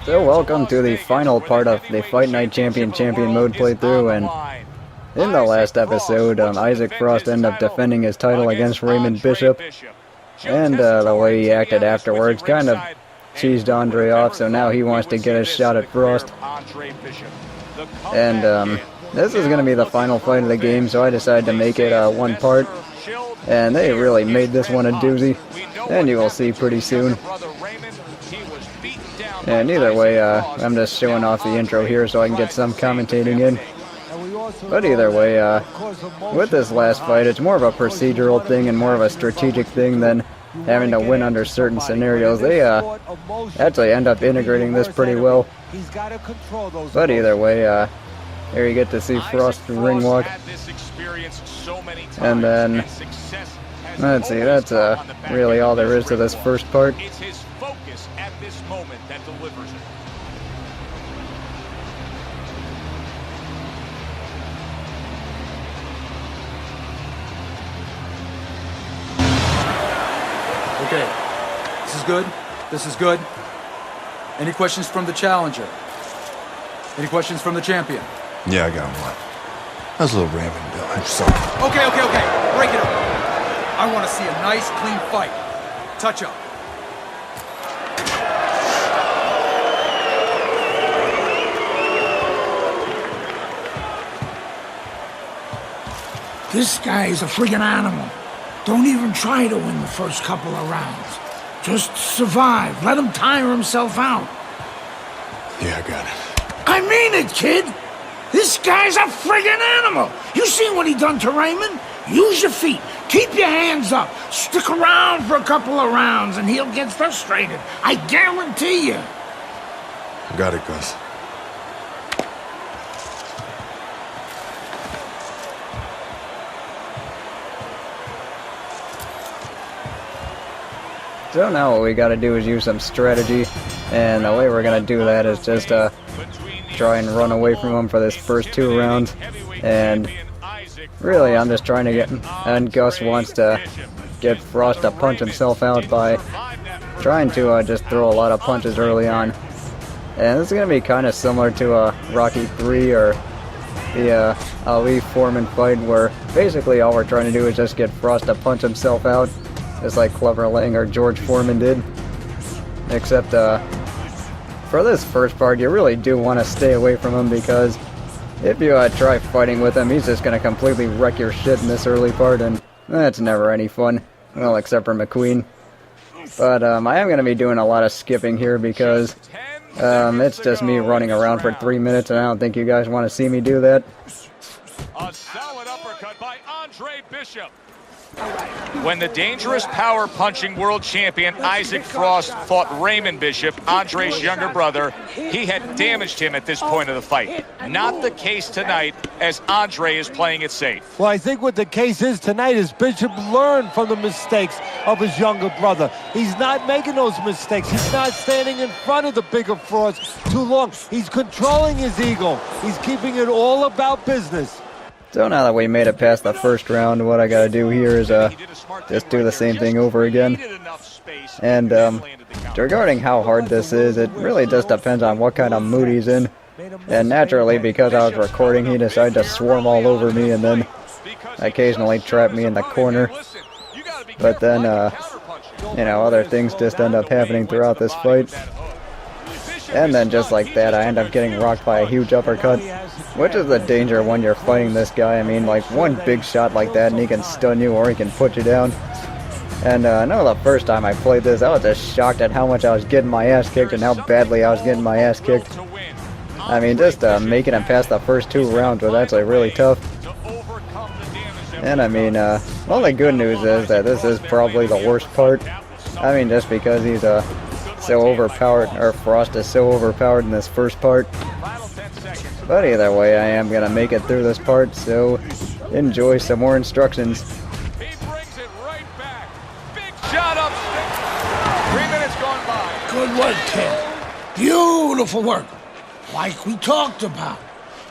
So welcome to the final part of the Fight Night Champion mode playthrough, and in the last episode, Isaac Frost ended up defending his title against Raymond Bishop, and the way he acted afterwards kind of cheesed Andre off, so now he wants to get a shot at Frost. And this is going to be the final fight of the game, so I decided to make it one part, and they really made this one a doozy, and you will see pretty soon. And either way, I'm just showing off the intro here so I can get some commentating in. But either way, with this last fight, it's more of a procedural thing and more of a strategic thing than having to win under certain scenarios. They actually end up integrating this pretty well. But either way, here you get to see Frost ring walk. And then, let's see, that's really all there is to this first part. Moment that delivers it. Okay, this is good. This is good. Any questions from the challenger? Any questions from the champion? Yeah, I got one. How's little Raymond doing? Sorry. Okay. Break it up. I want to see a nice, clean fight. Touch up. This guy is a friggin' animal. Don't even try to win the first couple of rounds. Just survive. Let him tire himself out. Yeah, I got it. I mean it, kid! This guy's a friggin' animal! You seen what he done to Raymond? Use your feet. Keep your hands up. Stick around for a couple of rounds and he'll get frustrated. I guarantee you. I got it, Gus. So now what we gotta do is use some strategy, and the way we're gonna do that is just try and run away from him for this first 2 rounds, and really I'm just trying to get, and Gus wants to get Frost to punch himself out by trying to just throw a lot of punches early on. And this is gonna be kind of similar to Rocky 3 or the Ali Foreman fight, where basically all we're trying to do is just get Frost to punch himself out, just like Clubber Lang or George Foreman did. Except for this first part, you really do want to stay away from him, because if you try fighting with him, he's just going to completely wreck your shit in this early part, and that's never any fun. Well, except for McQueen. But I am going to be doing a lot of skipping here, because it's just me running around for 3 minutes, and I don't think you guys want to see me do that. A solid uppercut by Andre Bishop. When the dangerous power punching world champion Isaac Frost fought Raymond Bishop, Andre's younger brother, he had damaged him at this point of the fight. Not the case tonight, as Andre is playing it safe. Well, I think what the case is tonight is Bishop learned from the mistakes of his younger brother. He's not making those mistakes. He's not standing in front of the bigger Frost too long. He's controlling his ego. He's keeping it all about business. So now that we made it past the first round, what I gotta do here is just do the same thing over again. And regarding how hard this is, it really just depends on what kind of mood he's in. And naturally, because I was recording, he decided to swarm all over me and then occasionally trap me in the corner. But then, you know, other things just end up happening throughout this fight. And then just like that, I end up getting rocked by a huge uppercut, which is the danger when you're fighting this guy. I mean, like, one big shot like that and he can stun you or he can put you down. And I know the first time I played this, I was just shocked at how much I was getting my ass kicked and how badly I was getting my ass kicked. I mean, just making it past the first 2 rounds was actually really tough. And I mean, well, the good news is that this is probably the worst part. I mean, just because he's so overpowered, or Frost is so overpowered in this first part. But either way, I am gonna make it through this part, so enjoy some more instructions. He brings it right back. Big shot up. 3 minutes gone by. Good work, kid. Beautiful work. Like we talked about.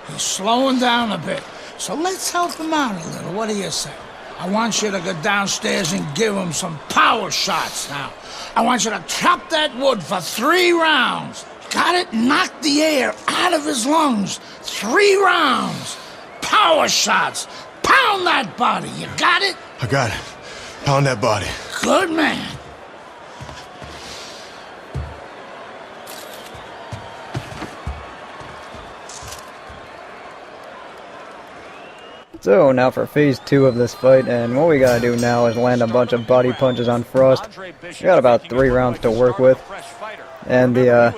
He's slowing down a bit. So let's help him out a little. What do you say? I want you to go downstairs and give him some power shots now. I want you to chop that wood for 3 rounds. Got it? Knocked the air out of his lungs. 3 rounds. Power shots. Pound that body. You got it? I got it. Pound that body. Good man. So now for phase 2 of this fight, and what we gotta do now is land a bunch of body punches on Frost. We got about 3 rounds to work with. And the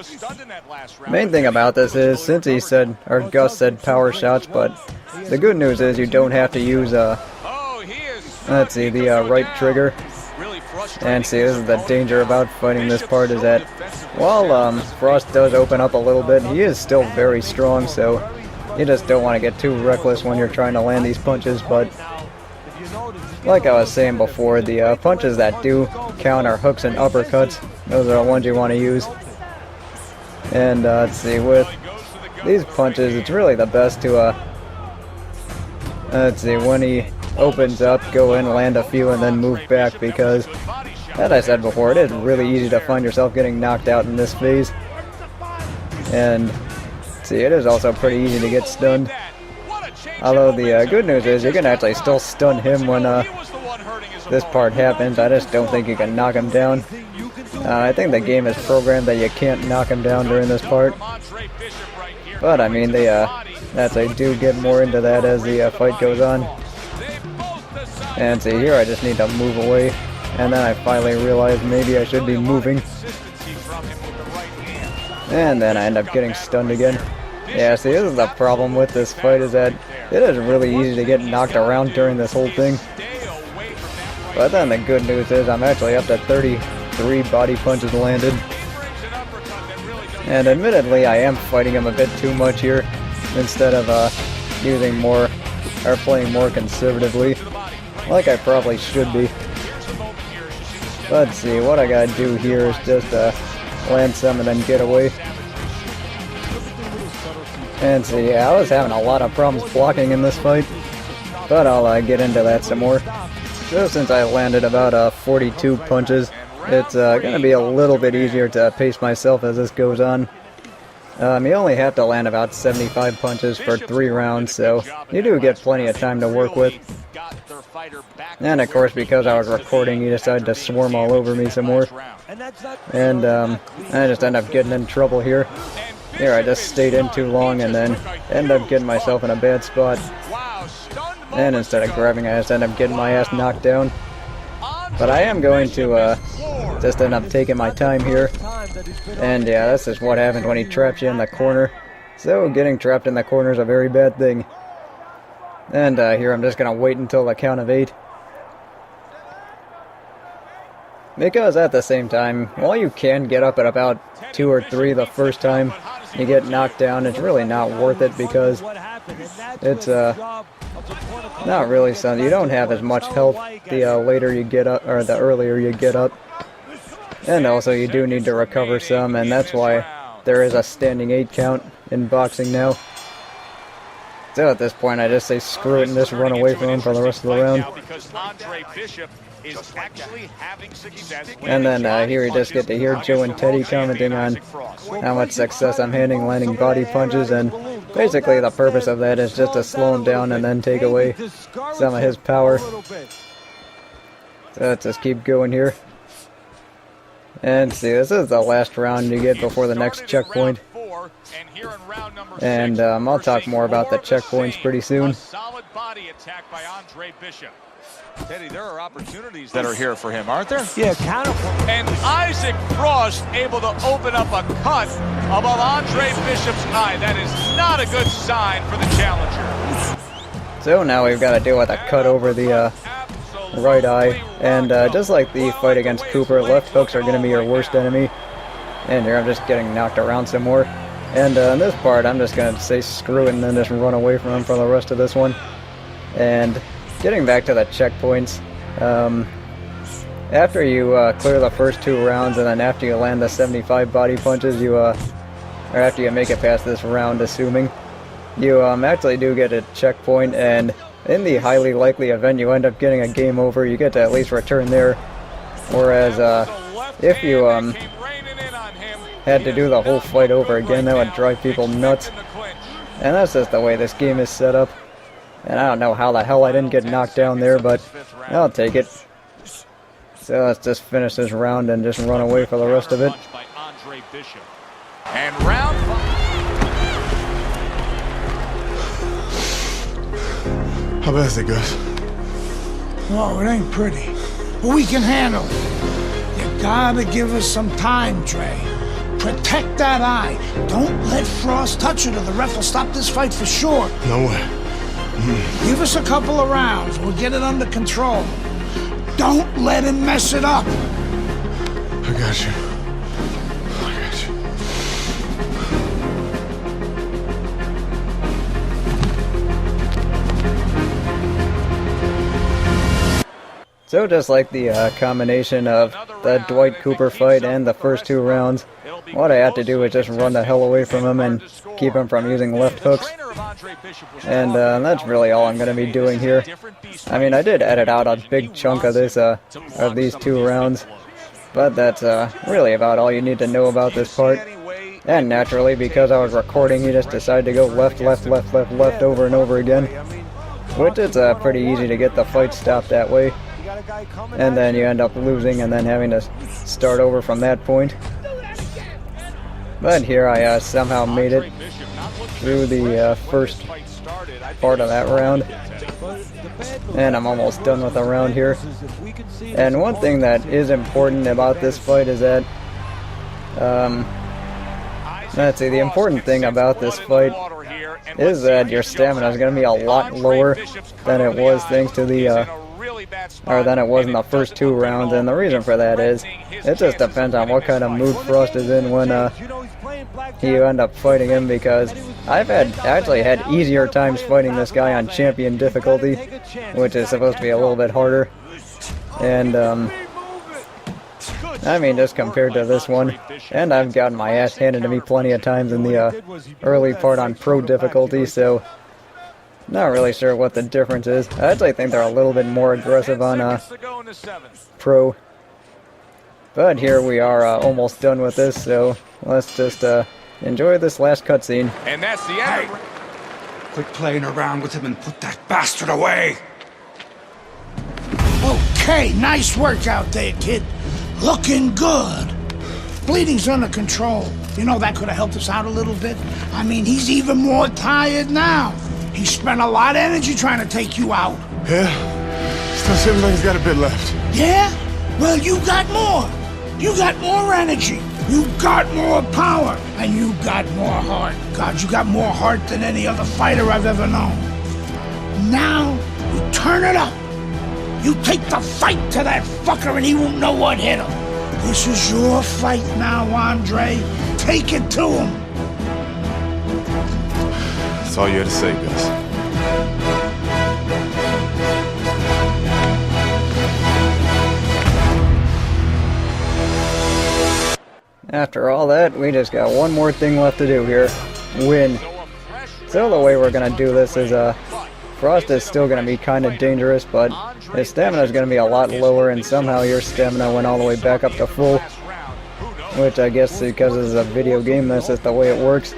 main thing about this is, since he said, or Gus said power shots, but the good news is you don't have to use, let's see, the right trigger. And see, this is the danger about fighting this part, is that while Frost does open up a little bit, he is still very strong, so you just don't want to get too reckless when you're trying to land these punches. But like I was saying before, the punches that do count are hooks and uppercuts. Those are the ones you want to use. And let's see, with these punches, it's really the best to, let's see, when he opens up, go in, land a few, and then move back, because, as I said before, it is really easy to find yourself getting knocked out in this phase. And see, it is also pretty easy to get stunned. Although the good news is you can actually still stun him when this part happens. I just don't think you can knock him down. I think the game is programmed that you can't knock him down during this part. But I mean, they actually do get more into that as the fight goes on. And see, here I just need to move away. And then I finally realized maybe I should be moving. And then I end up getting stunned again. Yeah, see, this is the problem with this fight, is that it is really easy to get knocked around during this whole thing. But then the good news is I'm actually up to 33 body punches landed. And admittedly, I am fighting him a bit too much here, instead of using more, or playing more conservatively, like I probably should be. Let's see, what I gotta do here is just land some and then get away. And see, yeah, I was having a lot of problems blocking in this fight, but I'll get into that some more. So since I landed about 42 punches, it's going to be a little bit easier to pace myself as this goes on. You only have to land about 75 punches for 3 rounds, so you do get plenty of time to work with. And of course, because I was recording, he decided to swarm all over me some more. And I just end up getting in trouble here. Here, I just stayed in too long and then end up getting myself in a bad spot. And instead of grabbing, I just end up getting my ass knocked down. But I am going to just end up taking my time here. And yeah, that's just what happens when he traps you in the corner. So getting trapped in the corner is a very bad thing. And here I'm just going to wait until the count of 8. Because at the same time, while you can get up at about 2 or 3 the first time you get knocked down, it's really not worth it, because it's not really something. You don't have as much health the later you get up, or the earlier you get up. And also you do need to recover some, and that's why there is a standing 8 count in boxing now. So at this point I just say screw it and just run away from him for the rest of the round. And then here you just get to hear Joe and Teddy commenting on how much success I'm having landing body punches, and basically the purpose of that is just to slow him down and then take away some of his power. So let's just keep going here. And see, this is the last round you get before the next checkpoint. And I'll talk more about the checkpoints pretty soon. Teddy, there are opportunities that are here for him, aren't there? Yeah, counterpoint. And Isaac Frost able to open up a cut above Andre Bishop's eye. That is not a good sign for the challenger. So now we've got to deal with a cut over the right eye. And just like the fight against Cooper, left hooks are going to be your worst enemy. And here I'm just getting knocked around some more. And in this part, I'm just going to say screw it and then just run away from him for the rest of this one. And getting back to the checkpoints, after you clear the first 2 rounds, and then after you land the 75 body punches, you or after you make it past this round, assuming, you actually do get a checkpoint, and in the highly likely event you end up getting a game over, you get to at least return there. Whereas if you had to do the whole fight over again, that would drive people nuts. And that's just the way this game is set up. And I don't know how the hell I didn't get knocked down there, but I'll take it. So let's just finish this round and just run away for the rest of it. And round 5. How bad is it, Gus? Oh, it ain't pretty. But we can handle it. You gotta give us some time, Dre. Protect that eye. Don't let Frost touch it or the ref will stop this fight for sure. No way. Give us a couple of rounds. We'll get it under control. Don't let him mess it up. I got you. I got you. So just like the combination of the Dwight Cooper fight and the first 2 rounds, what I had to do was just run the hell away from him and keep him from using left hooks. And that's really all I'm going to be doing here. I mean, I did edit out a big chunk of this, of these 2 rounds, but that's really about all you need to know about this part. And naturally, because I was recording, you just decided to go left, left, left, left, left over and over again, which is pretty easy to get the fight stopped that way. And then you end up losing and then having to start over from that point. But here I somehow made it through the first part of that round. And I'm almost done with the round here. And one thing that is important about this fight is that, let's see, the important thing about this fight is that your stamina is going to be a lot lower than it was thanks to the or than it was in the first 2 rounds, and the reason for that is it just depends on what kind of mood Frost is in when you end up fighting him, because I've actually had easier times fighting this guy on champion difficulty, which is supposed to be a little bit harder, and I mean, just compared to this one, and I've gotten my ass handed to me plenty of times in the early part on pro difficulty, so not really sure what the difference is. I actually think they're a little bit more aggressive on pro. But here we are almost done with this, so let's just enjoy this last cutscene. And that's the end. Hey, quit playing around with him and put that bastard away. Okay, nice work out there, kid. Looking good. Bleeding's under control. You know, that could have helped us out a little bit. I mean, he's even more tired now. He spent a lot of energy trying to take you out. Yeah? Still seems like he's got a bit left. Yeah? Well, you got more. You got more energy. You got more power. And you got more heart. God, you got more heart than any other fighter I've ever known. Now, you turn it up. You take the fight to that fucker and he won't know what hit him. This is your fight now, Andre. Take it to him. That's all you had to say, Gus. After all that, we just got one more thing left to do here. Win. So the way we're going to do this is, Frost is still going to be kind of dangerous, but his stamina is going to be a lot lower, and somehow your stamina went all the way back up to full. Which I guess because this is a video game, that's just the way it works.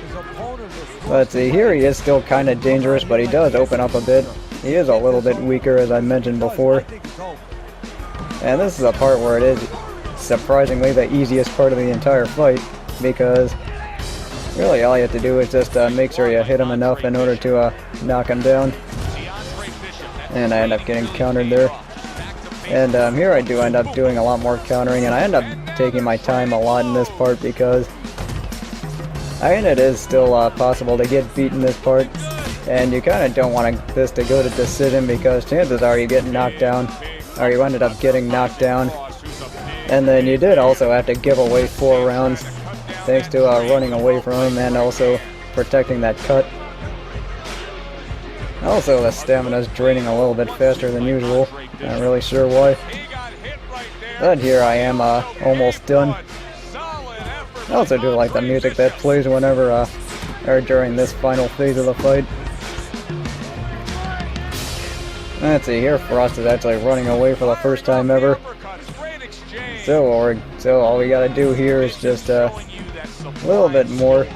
But see, here he is still kind of dangerous, but he does open up a bit. He is a little bit weaker, as I mentioned before. And this is a part where it is surprisingly the easiest part of the entire fight, because really all you have to do is just make sure you hit him enough in order to knock him down. And I end up getting countered there. And here I do end up doing a lot more countering, and I end up taking my time a lot in this part because I mean, it is still possible to get beat in this part, and you kind of don't want this to go to decision because chances are you get knocked down, or you ended up getting knocked down, and then you did also have to give away 4 rounds thanks to running away from him and also protecting that cut. Also, the stamina's draining a little bit faster than usual. Not really sure why. But here I am, almost done. I also do like the music that plays whenever, or during this final phase of the fight. Let's see, here Frost is actually running away for the first time ever. So all we gotta do here is just, a little bit more.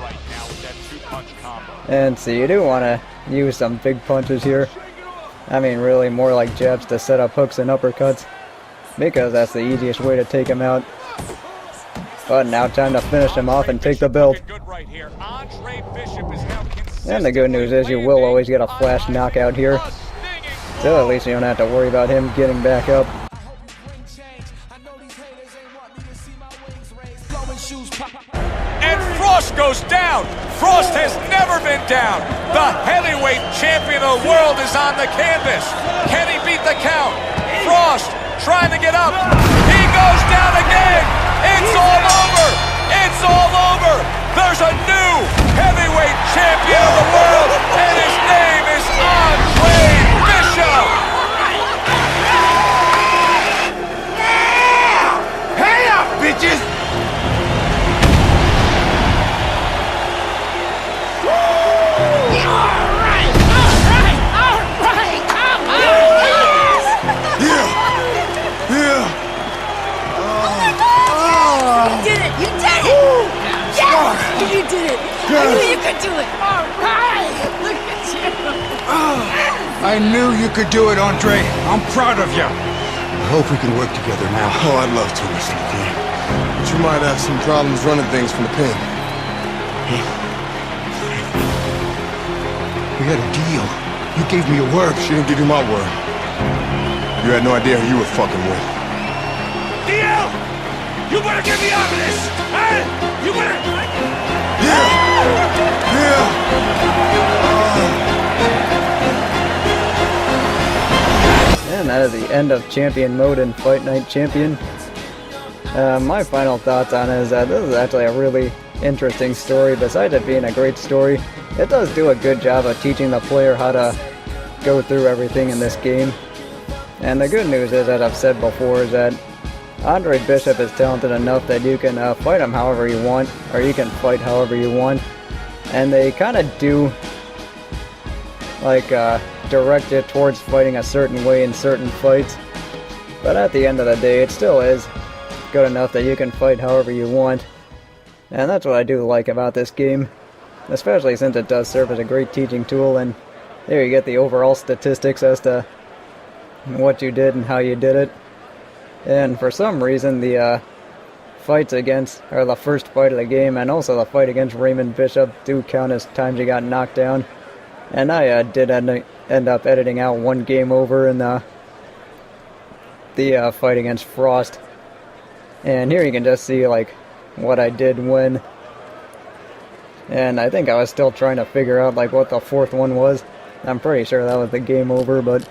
And so you do want to use some big punches here. I mean, really more like jabs to set up hooks and uppercuts, because that's the easiest way to take him out. But now time to finish him off and take the belt. And the good news is you will always get a flash knockout here. So at least you don't have to worry about him getting back up. And Frost goes down. Frost has never been down. The heavyweight champion of the world is on the canvas. Can he beat the count? Frost trying to get up. He goes down again. It's all over. It's all over. There's a new heavyweight champion of the world, and his name is Andre Bishop. Yeah! Hey up, bitches! You did it! I knew you could do it! All right! Look at you! I knew you could do it, Andre. I'm proud of you. I hope we can work together now. Oh, I'd love to, Mr. McKay. But you might have some problems running things from the pen. We had a deal. You gave me your word. She didn't give you my word. You had no idea who you were fucking with. DL! You better get me out of this! Hey! You better... And that is the end of Champion Mode in Fight Night Champion. My final thoughts on it is that this is actually a really interesting story. Besides it being a great story, it does do a good job of teaching the player how to go through everything in this game. And the good news is, as I've said before, is that Andre Bishop is talented enough that you can fight him however you want, or you can fight however you want. And they kind of do like direct it towards fighting a certain way in certain fights. But at the end of the day, it still is good enough that you can fight however you want. And that's what I do like about this game, especially since it does serve as a great teaching tool, and there you get the overall statistics as to what you did and how you did it. And for some reason, the fights against, or the first fight of the game, and also the fight against Raymond Bishop do count as times he got knocked down. And I did end up editing out one game over in the fight against Frost. And here you can just see like what I did when. And I think I was still trying to figure out like what the fourth one was. I'm pretty sure that was the game over, but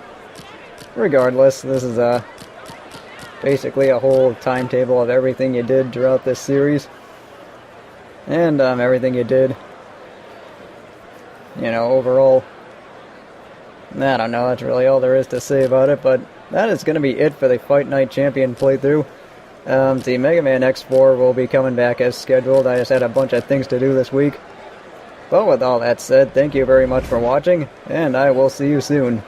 regardless, this is basically a whole timetable of everything you did throughout this series. And everything you did, you know, overall. I don't know, that's really all there is to say about it, but that is going to be it for the Fight Night Champion playthrough. The Mega Man X4 will be coming back as scheduled. I just had a bunch of things to do this week. But with all that said, thank you very much for watching, and I will see you soon.